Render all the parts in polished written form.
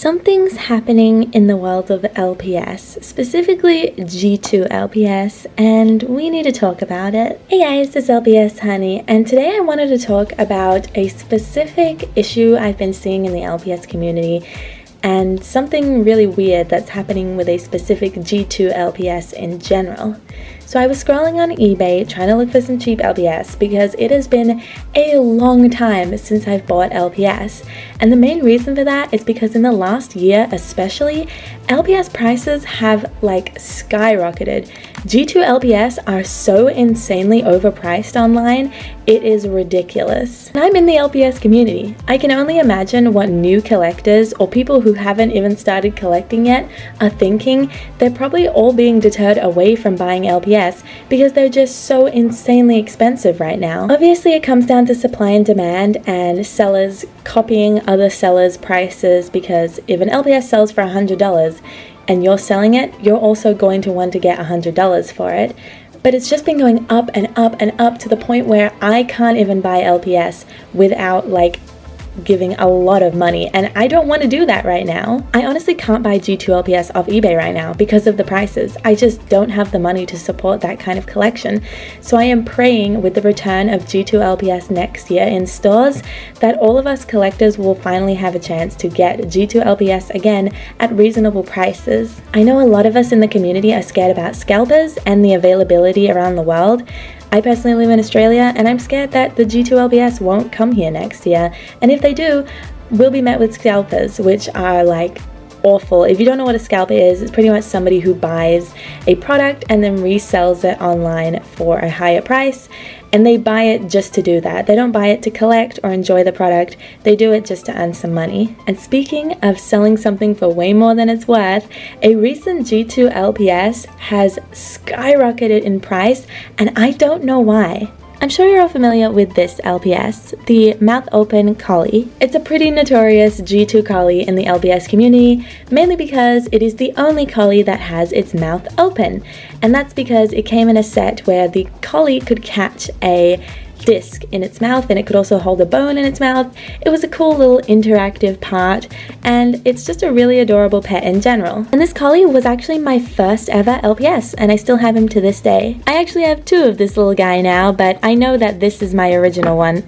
Something's happening in the world of LPS, specifically G2 LPS, and we need to talk about it. Hey guys, it's LPS Honey, and today I wanted to talk about a specific issue I've been seeing in the LPS community and something really weird that's happening with a specific G2 LPS in general. So I was scrolling on eBay trying to look for some cheap LPS because it has been a long time since I've bought LPS. And the main reason for that is because in the last year especially, LPS prices have skyrocketed. G2 LPS are so insanely overpriced online, it is ridiculous. And I'm in the LPS community. I can only imagine what new collectors or people who haven't even started collecting yet are thinking. They're probably all being deterred away from buying LPS because they're just so insanely expensive right now. Obviously it comes down to supply and demand and sellers copying other sellers' prices, because if an LPS sells for $100 and you're selling it, you're also going to want to get $100 for it. But it's just been going up and up and up to the point where I can't even buy LPS without giving a lot of money, and I don't want to do that right now. I honestly can't buy G2 LPS off eBay right now because of the prices. I just don't have the money to support that kind of collection. So I am praying with the return of G2 LPS next year in stores that all of us collectors will finally have a chance to get G2 LPS again at reasonable prices. I know a lot of us in the community are scared about scalpers and the availability around the world. I personally live in Australia, and I'm scared that the G2 LPS won't come here next year. And if they do, we'll be met with scalpers, which are awful. If you don't know what a scalper is, it's pretty much somebody who buys a product and then resells it online for a higher price. And they buy it just to do that. They don't buy it to collect or enjoy the product. They do it just to earn some money. And speaking of selling something for way more than it's worth, a recent G2 LPS has skyrocketed in price, and I don't know why. I'm sure you're all familiar with this LPS, the Mouth Open Collie. It's a pretty notorious G2 collie in the LPS community, mainly because it is the only collie that has its mouth open. And that's because it came in a set where the collie could catch a disc in its mouth, and it could also hold a bone in its mouth. It was a cool little interactive part, and it's just a really adorable pet in general. And this collie was actually my first ever LPS, and I still have him to this day. I actually have two of this little guy now, but I know that this is my original one.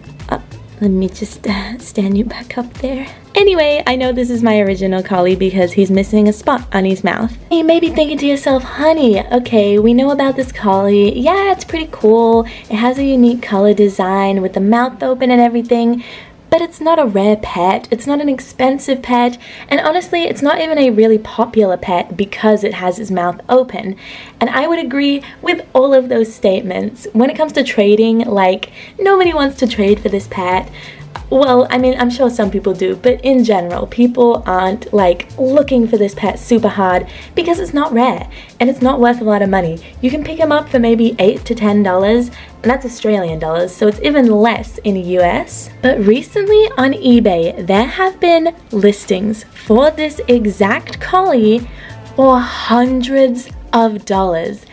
Let me just stand you back up there. Anyway, I know this is my original collie because he's missing a spot on his mouth. You may be thinking to yourself, honey, okay, we know about this collie. Yeah, it's pretty cool. It has a unique color design with the mouth open and everything. But it's not a rare pet, it's not an expensive pet, and honestly, it's not even a really popular pet because it has its mouth open. And I would agree with all of those statements. When it comes to trading, nobody wants to trade for this pet. Well, I mean, I'm sure some people do, but in general, people aren't looking for this pet super hard because it's not rare and it's not worth a lot of money. You can pick him up for maybe $8 to $10, and that's Australian dollars, so it's even less in the US. But recently on eBay, there have been listings for this exact collie for hundreds of dollars.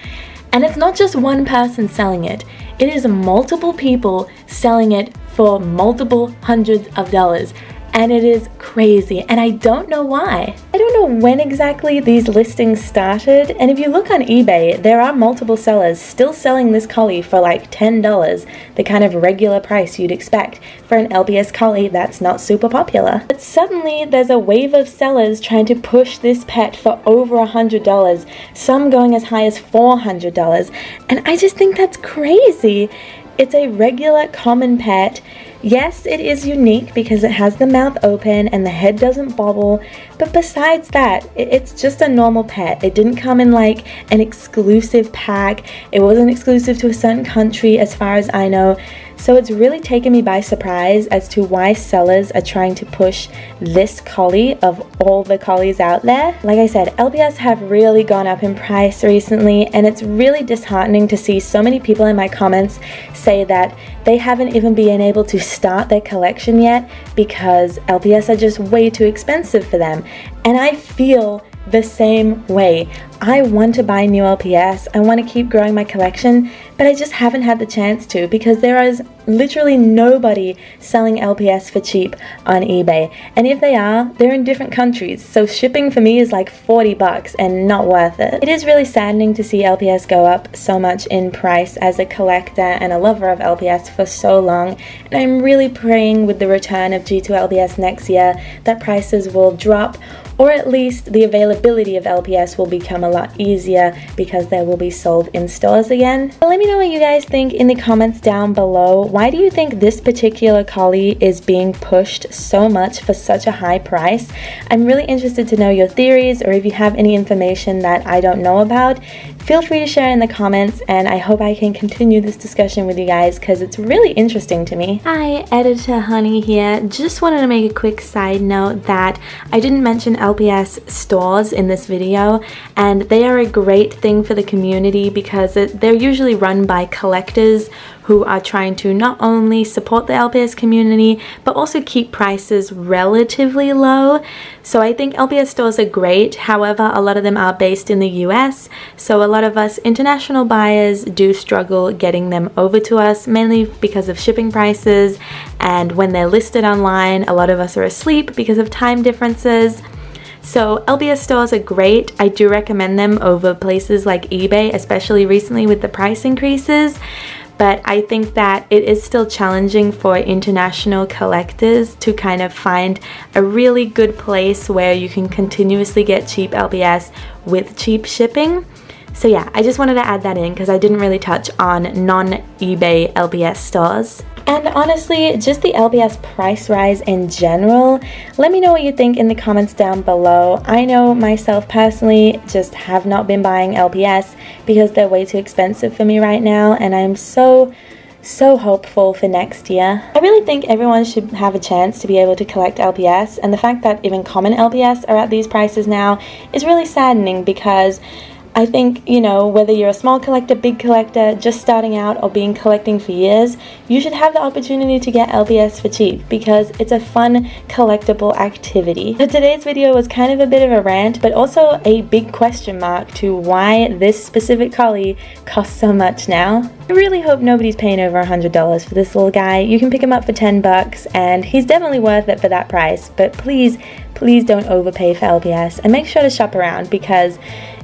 And it's not just one person selling it. It is multiple people selling it for multiple hundreds of dollars. And it is crazy, and I don't know why. I don't know when exactly these listings started, and if you look on eBay, there are multiple sellers still selling this collie for $10, the kind of regular price you'd expect for an LPS collie that's not super popular. But suddenly, there's a wave of sellers trying to push this pet for over $100, some going as high as $400, and I just think that's crazy. It's a regular common pet. Yes, it is unique because it has the mouth open and the head doesn't bobble, but besides that, it's just a normal pet. It didn't come in an exclusive pack. It wasn't exclusive to a certain country as far as I know. So it's really taken me by surprise as to why sellers are trying to push this collie of all the collies out there. Like I said, LPS have really gone up in price recently, and it's really disheartening to see so many people in my comments say that they haven't even been able to start their collection yet because LPS are just way too expensive for them. And I feel the same way. I want to buy new LPS, I want to keep growing my collection, but I just haven't had the chance to because there is literally nobody selling LPS for cheap on eBay. And if they are, they're in different countries, so shipping for me is like 40 bucks and not worth it. It is really saddening to see LPS go up so much in price as a collector and a lover of LPS for so long, and I'm really praying with the return of G2 LPS next year that prices will drop, or at least the availability of LPS will become a lot easier because they will be sold in stores again. But let me know what you guys think in the comments down below. Why do you think this particular collie is being pushed so much for such a high price? I'm really interested to know your theories, or if you have any information that I don't know about, feel free to share in the comments, and I hope I can continue this discussion with you guys because it's really interesting to me. Hi, Editor Honey here. Just wanted to make a quick side note that I didn't mention LPS stores in this video, and they are a great thing for the community because they're usually run by collectors who are trying to not only support the LPS community but also keep prices relatively low. So I think LPS stores are great. However, a lot of them are based in the US, so a lot of us international buyers do struggle getting them over to us, mainly because of shipping prices, and when they're listed online a lot of us are asleep because of time differences. So LPS stores are great. I do recommend them over places like eBay, especially recently with the price increases. But I think that it is still challenging for international collectors to kind of find a really good place where you can continuously get cheap LPS with cheap shipping. So yeah, I just wanted to add that in because I didn't really touch on non-eBay LPS stores. And honestly, just the LPS price rise in general, let me know what you think in the comments down below. I know myself personally just have not been buying LPS because they're way too expensive for me right now, and I'm so hopeful for next year. I really think everyone should have a chance to be able to collect LPS, and the fact that even common LPS are at these prices now is really saddening because I think, you know, whether you're a small collector, big collector, just starting out, or been collecting for years, you should have the opportunity to get LPS for cheap because it's a fun collectible activity. So today's video was kind of a bit of a rant, but also a big question mark to why this specific collie costs so much now. I really hope nobody's paying over $100 for this little guy. You can pick him up for 10 bucks and he's definitely worth it for that price, but please don't overpay for LPS, and make sure to shop around because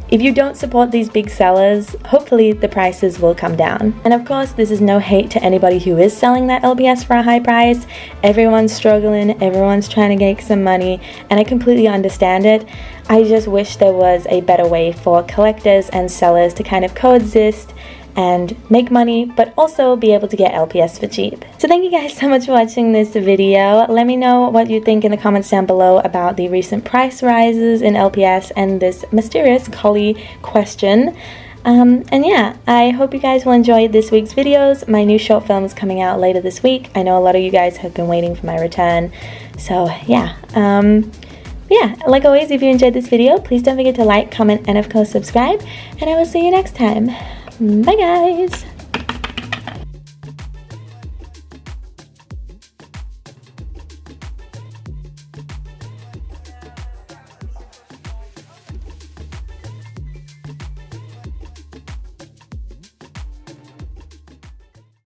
if you don't support these big sellers, hopefully the prices will come down. And of course, this is no hate to anybody who is selling that LPS for a high price. Everyone's struggling, everyone's trying to make some money, and I completely understand it. I just wish there was a better way for collectors and sellers to kind of coexist and make money, but also be able to get LPS for cheap. So thank you guys so much for watching this video. Let me know what you think in the comments down below about the recent price rises in LPS and this mysterious collie question. And yeah, I hope you guys will enjoy this week's videos. My new short film is coming out later this week. I know a lot of you guys have been waiting for my return. So yeah, like always, if you enjoyed this video, please don't forget to like, comment, and of course subscribe. And I will see you next time. Bye guys!